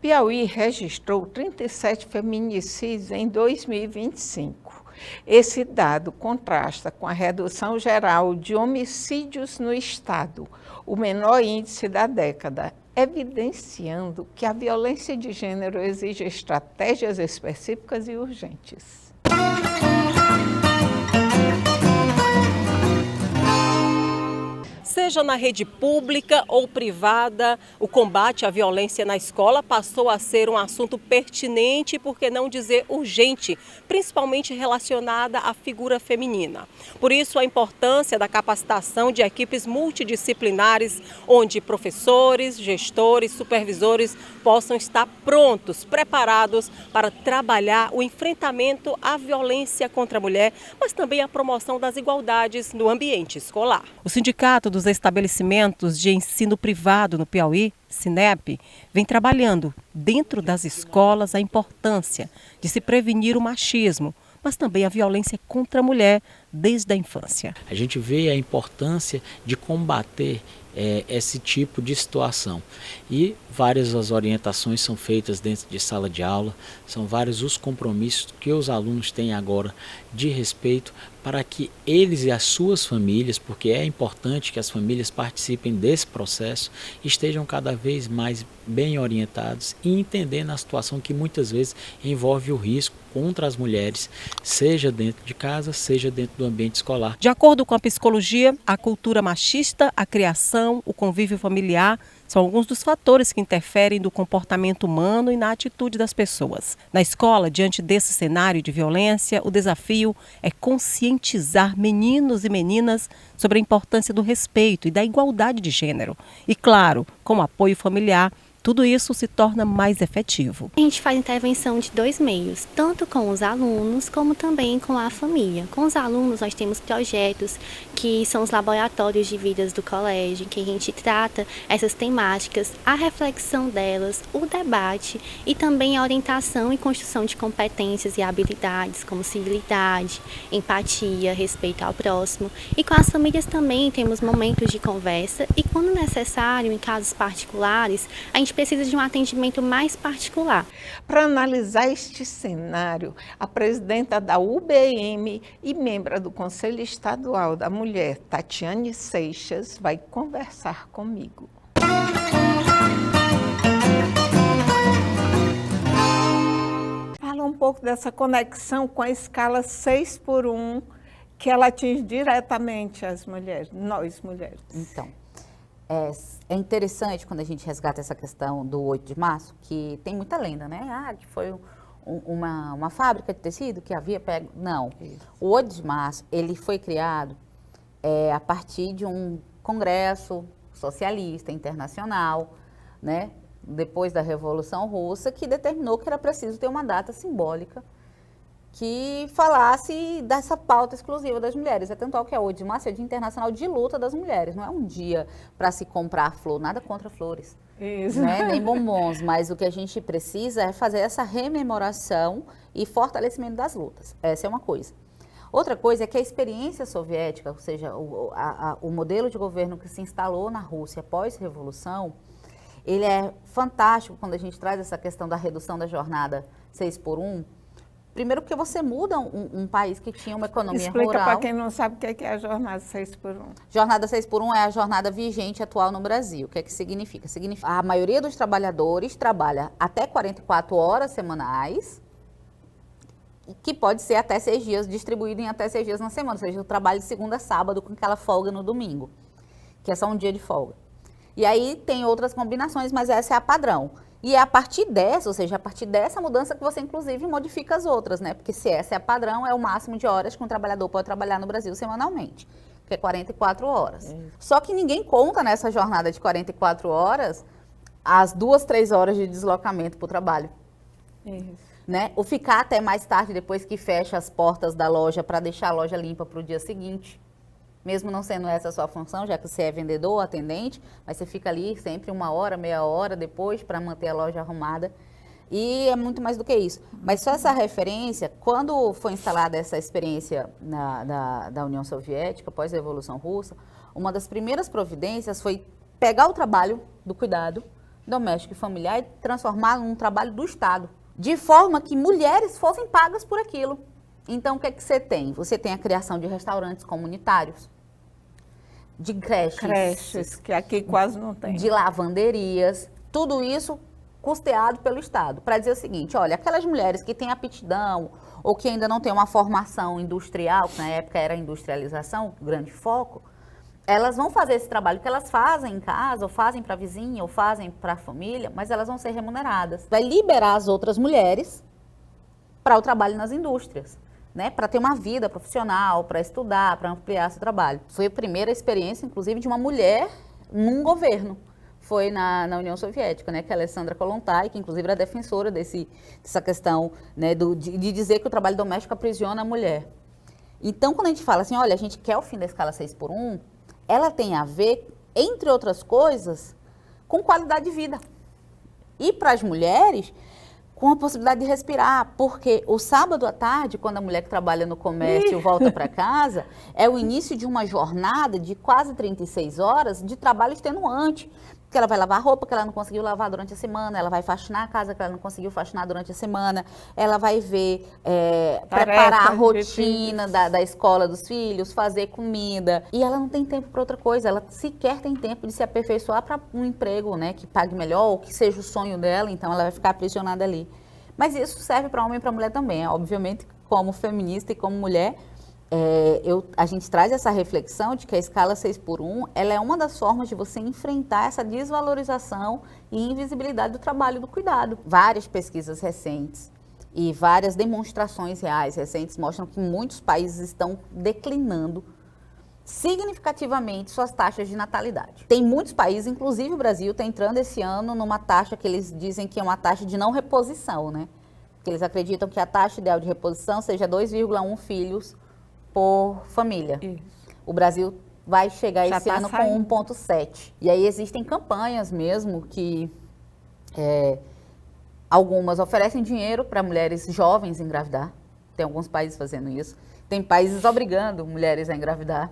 Piauí registrou 37 feminicídios em 2025. Esse dado contrasta com a redução geral de homicídios no estado, o menor índice da década, evidenciando que a violência de gênero exige estratégias específicas e urgentes. Seja na rede pública ou privada, o combate à violência na escola passou a ser um assunto pertinente, por que não dizer urgente, principalmente relacionada à figura feminina. Por isso, a importância da capacitação de equipes multidisciplinares, onde professores, gestores, supervisores possam estar prontos, preparados para trabalhar o enfrentamento à violência contra a mulher, mas também a promoção das igualdades no ambiente escolar. O Sindicato dos Estabelecimentos de Ensino Privado no Piauí, SINEP, vem trabalhando dentro das escolas a importância de se prevenir o machismo, mas também a violência contra a mulher desde a infância. A gente vê a importância de combater esse tipo de situação. E várias as orientações são feitas dentro de sala de aula, são vários os compromissos que os alunos têm agora de respeito para que eles e as suas famílias, porque é importante que as famílias participem desse processo, estejam cada vez mais bem orientados e entendendo a situação que muitas vezes envolve o risco contra as mulheres, seja dentro de casa, seja dentro do ambiente escolar. De acordo com a psicologia, a cultura machista, a criação, o convívio familiar são alguns dos fatores que interferem no comportamento humano e na atitude das pessoas. Na escola, diante desse cenário de violência, o desafio é conscientizar meninos e meninas sobre a importância do respeito e da igualdade de gênero. E, claro, com o apoio familiar, tudo isso se torna mais efetivo. A gente faz intervenção de dois meios, tanto com os alunos como também com a família. Com os alunos nós temos projetos que são os laboratórios de vidas do colégio, em que a gente trata essas temáticas, a reflexão delas, o debate e também a orientação e construção de competências e habilidades como civilidade, empatia, respeito ao próximo. E com as famílias também temos momentos de conversa e, quando necessário, em casos particulares, a gente precisa de um atendimento mais particular. Para analisar este cenário, a presidenta da UBM e membro do Conselho Estadual da Mulher, Tatiane Seixas, vai conversar comigo. Fala um pouco dessa conexão com a escala 6x1, que ela atinge diretamente as mulheres, nós mulheres. Então, é interessante quando a gente resgata essa questão do 8 de março, que tem muita lenda, né? Que foi uma fábrica de tecido que havia pego. Não, o 8 de março, ele foi criado a partir de um congresso socialista internacional, né? Depois da Revolução Russa, que determinou que era preciso ter uma data simbólica que falasse dessa pauta exclusiva das mulheres. É tanto que é 8 de março, é o Dia Internacional de Luta das Mulheres. Não é um dia para se comprar flor, nada contra flores, né? Nem bombons, mas o que a gente precisa é fazer essa rememoração e fortalecimento das lutas. Essa é uma coisa. Outra coisa é que a experiência soviética, ou seja, o modelo de governo que se instalou na Rússia pós-revolução, ele é fantástico quando a gente traz essa questão da redução da jornada 6x1. Primeiro porque você muda um país que tinha uma economia rural. Explica para quem não sabe o que é a jornada 6x1. Jornada 6x1 é a jornada vigente atual no Brasil. O que é que significa? Significa a maioria dos trabalhadores trabalha até 44 horas semanais, que pode ser até 6 dias, distribuído em até 6 dias na semana. Ou seja, eu trabalho de segunda a sábado com aquela folga no domingo, que é só um dia de folga. E aí tem outras combinações, mas essa é a padrão. E é a partir dessa, ou seja, a partir dessa mudança que você, inclusive, modifica as outras, né? Porque se essa é a padrão, é o máximo de horas que um trabalhador pode trabalhar no Brasil semanalmente, que é 44 horas. Só que ninguém conta nessa jornada de 44 horas as 2, 3 horas de deslocamento para o trabalho. Né? Ou ficar até mais tarde, depois que fecha as portas da loja, para deixar a loja limpa para o dia seguinte. Mesmo não sendo essa a sua função, já que você é vendedor ou atendente, mas você fica ali sempre 1 hora, meia hora depois para manter a loja arrumada. E é muito mais do que isso. Mas só essa referência, quando foi instalada essa experiência da União Soviética, após a Revolução Russa, uma das primeiras providências foi pegar o trabalho do cuidado, doméstico e familiar e transformá-lo num trabalho do Estado, de forma que mulheres fossem pagas por aquilo. Então, o que é que você tem? Você tem a criação de restaurantes comunitários, de creches, que aqui quase não tem. de lavanderias, tudo isso custeado pelo Estado, para dizer o seguinte, olha, aquelas mulheres que têm aptidão ou que ainda não têm uma formação industrial, que na época era a industrialização, o grande foco, elas vão fazer esse trabalho que elas fazem em casa, ou fazem para a vizinha, ou fazem para a família, mas elas vão ser remuneradas. Vai liberar as outras mulheres para o trabalho nas indústrias, né? Para ter uma vida profissional, para estudar, para ampliar seu trabalho. Foi a primeira experiência, inclusive, de uma mulher num governo. Foi na União Soviética, né, que é a Alexandra Kollontai, que inclusive era defensora dessa questão, né, de dizer que o trabalho doméstico aprisiona a mulher. Então, quando a gente fala assim, olha, a gente quer o fim da escala 6x1, ela tem a ver, entre outras coisas, com qualidade de vida. E para as mulheres, com a possibilidade de respirar, porque o sábado à tarde, quando a mulher que trabalha no comércio volta para casa, é o início de uma jornada de quase 36 horas de trabalho extenuante. Porque ela vai lavar a roupa que ela não conseguiu lavar durante a semana, ela vai faxinar a casa que ela não conseguiu faxinar durante a semana, ela vai ver, preparar a rotina da escola dos filhos, fazer comida. E ela não tem tempo para outra coisa, ela sequer tem tempo de se aperfeiçoar para um emprego, né, que pague melhor, ou que seja o sonho dela, então ela vai ficar aprisionada ali. Mas isso serve para homem e para mulher também. Obviamente, como feminista e como mulher, a gente traz essa reflexão de que a escala 6x1, ela é uma das formas de você enfrentar essa desvalorização e invisibilidade do trabalho do cuidado. Várias pesquisas recentes e várias demonstrações reais recentes mostram que muitos países estão declinando significativamente suas taxas de natalidade. Tem muitos países, inclusive o Brasil, está entrando esse ano numa taxa que eles dizem que é uma taxa de não reposição, né? Porque eles acreditam que a taxa ideal de reposição seja 2,1 filhos por família. Isso. O Brasil vai chegar esse ano com 1,7. E aí existem campanhas mesmo que algumas oferecem dinheiro para mulheres jovens engravidar. Tem alguns países fazendo isso. Tem países obrigando mulheres a engravidar.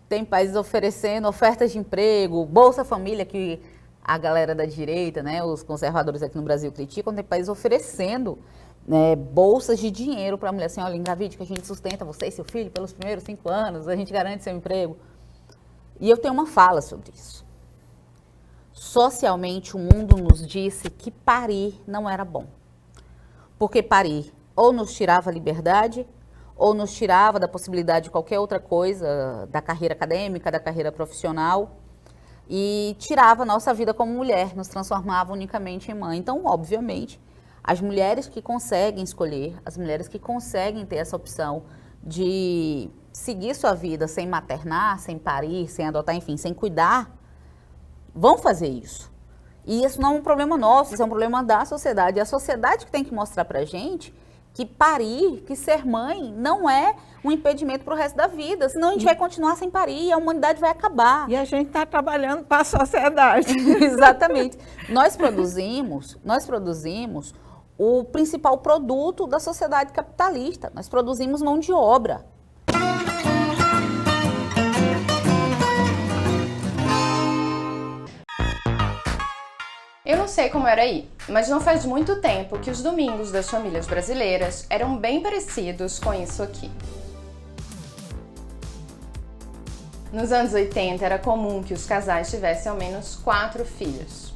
Tem países oferecendo ofertas de emprego, Bolsa Família, que a galera da direita, né, os conservadores aqui no Brasil criticam. Tem países oferecendo bolsas de dinheiro para a mulher, assim, olha, engravide que a gente sustenta você e seu filho pelos primeiros 5 anos, a gente garante seu emprego. E eu tenho uma fala sobre isso. Socialmente, o mundo nos disse que parir não era bom. Porque parir ou nos tirava a liberdade, ou nos tirava da possibilidade de qualquer outra coisa, da carreira acadêmica, da carreira profissional, e tirava a nossa vida como mulher, nos transformava unicamente em mãe. Então, obviamente, as mulheres que conseguem escolher, as mulheres que conseguem ter essa opção de seguir sua vida sem maternar, sem parir, sem adotar, enfim, sem cuidar, vão fazer isso. E isso não é um problema nosso, isso é um problema da sociedade. E a sociedade que tem que mostrar pra gente que parir, que ser mãe, não é um impedimento para o resto da vida. Senão a gente vai continuar sem parir e a humanidade vai acabar. E a gente está trabalhando para a sociedade. Exatamente. Nós produzimos o principal produto da sociedade capitalista. Nós produzimos mão de obra. Eu não sei como era aí, mas não faz muito tempo que os domingos das famílias brasileiras eram bem parecidos com isso aqui. Nos anos 80 era comum que os casais tivessem ao menos 4 filhos.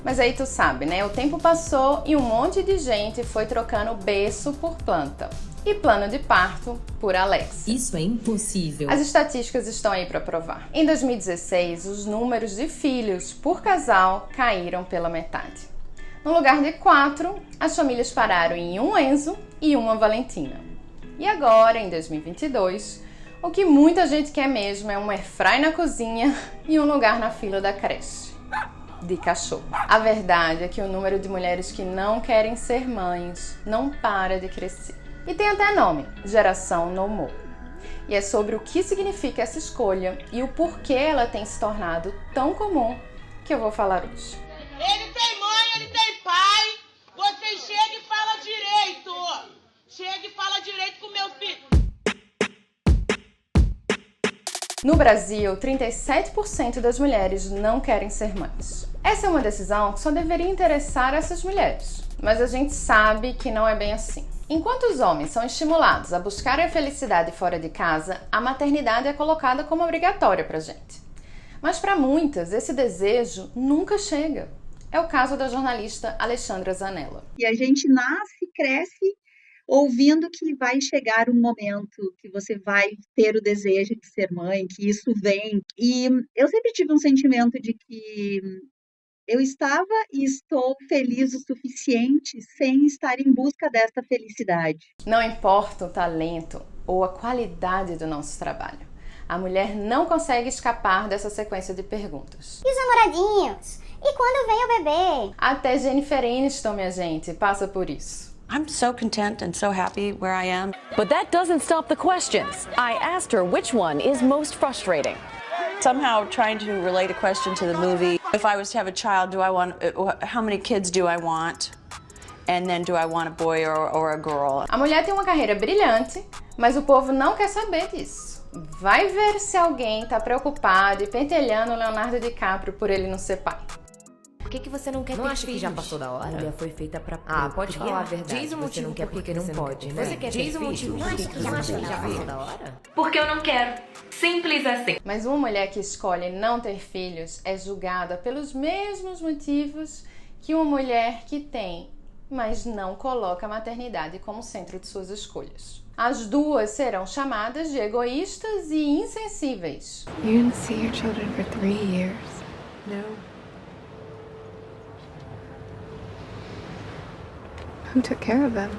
Mas aí tu sabe, né? O tempo passou e um monte de gente foi trocando berço por planta. E plano de parto por Alex. Isso é impossível. As estatísticas estão aí para provar. Em 2016, os números de filhos por casal caíram pela metade. No lugar de 4, as famílias pararam em um Enzo e uma Valentina. E agora, em 2022, o que muita gente quer mesmo é um airfry na cozinha e um lugar na fila da creche de cachorro. A verdade é que o número de mulheres que não querem ser mães não para de crescer. E tem até nome, Geração No More. E é sobre o que significa essa escolha e o porquê ela tem se tornado tão comum que eu vou falar hoje. Ele tem mãe, ele tem pai, você chega e fala direito! Chega e fala direito com meu filho! No Brasil, 37% das mulheres não querem ser mães. Essa é uma decisão que só deveria interessar essas mulheres, mas a gente sabe que não é bem assim. Enquanto os homens são estimulados a buscarem a felicidade fora de casa, a maternidade é colocada como obrigatória pra gente. Mas para muitas, esse desejo nunca chega. É o caso da jornalista Alexandra Zanella. E a gente nasce, cresce, ouvindo que vai chegar um momento que você vai ter o desejo de ser mãe, que isso vem. E eu sempre tive um sentimento de que eu estava e estou feliz o suficiente sem estar em busca desta felicidade. Não importa o talento ou a qualidade do nosso trabalho, a mulher não consegue escapar dessa sequência de perguntas. E os namoradinhos? E quando vem o bebê? Até Jennifer Aniston, minha gente, passa por isso. I'm so content and so happy where I am. But that doesn't stop the questions. I asked her which one is most frustrating. Somehow trying to relate a question to the movie. If I was to have a child, how many kids do I want? And then do I want a boy or a girl? A mulher tem uma carreira brilhante, mas o povo não quer saber disso. Vai ver se alguém tá preocupado e pentelhando o Leonardo DiCaprio por ele não ser pai. Por que você não quer ter acha filhos? Que já passou da hora? A mulher foi feita pra pode falar a verdade. Diz o motivo não quer porque não pode, né? Você quer ter filhos? Não acha que já passou da hora? Porque eu não quero. Simples assim. Mas uma mulher que escolhe não ter filhos é julgada pelos mesmos motivos que uma mulher que tem, mas não coloca a maternidade como centro de suas escolhas. As duas serão chamadas de egoístas e insensíveis. You didn't see your children for 3 years. No. Who took care of them?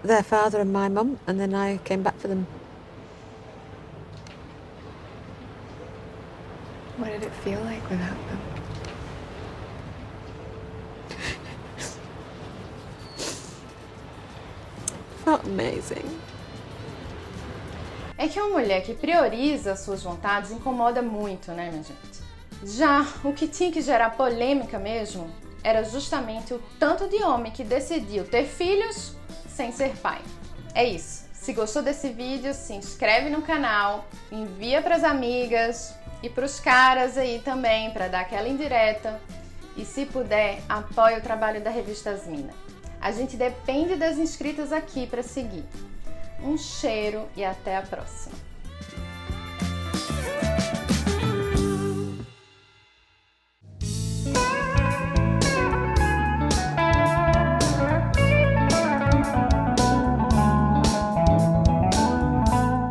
Their father and my mum, and then I came back for them. What did it feel like without them? Felt amazing. É que uma mulher que prioriza suas vontades incomoda muito, né, minha gente? Já o que tinha que gerar polêmica mesmo era justamente o tanto de homem que decidiu ter filhos sem ser pai. É isso. Se gostou desse vídeo, se inscreve no canal, envia para as amigas e para os caras aí também, para dar aquela indireta. E se puder, apoie o trabalho da Revista Asmina. A gente depende das inscritas aqui para seguir. Um cheiro e até a próxima!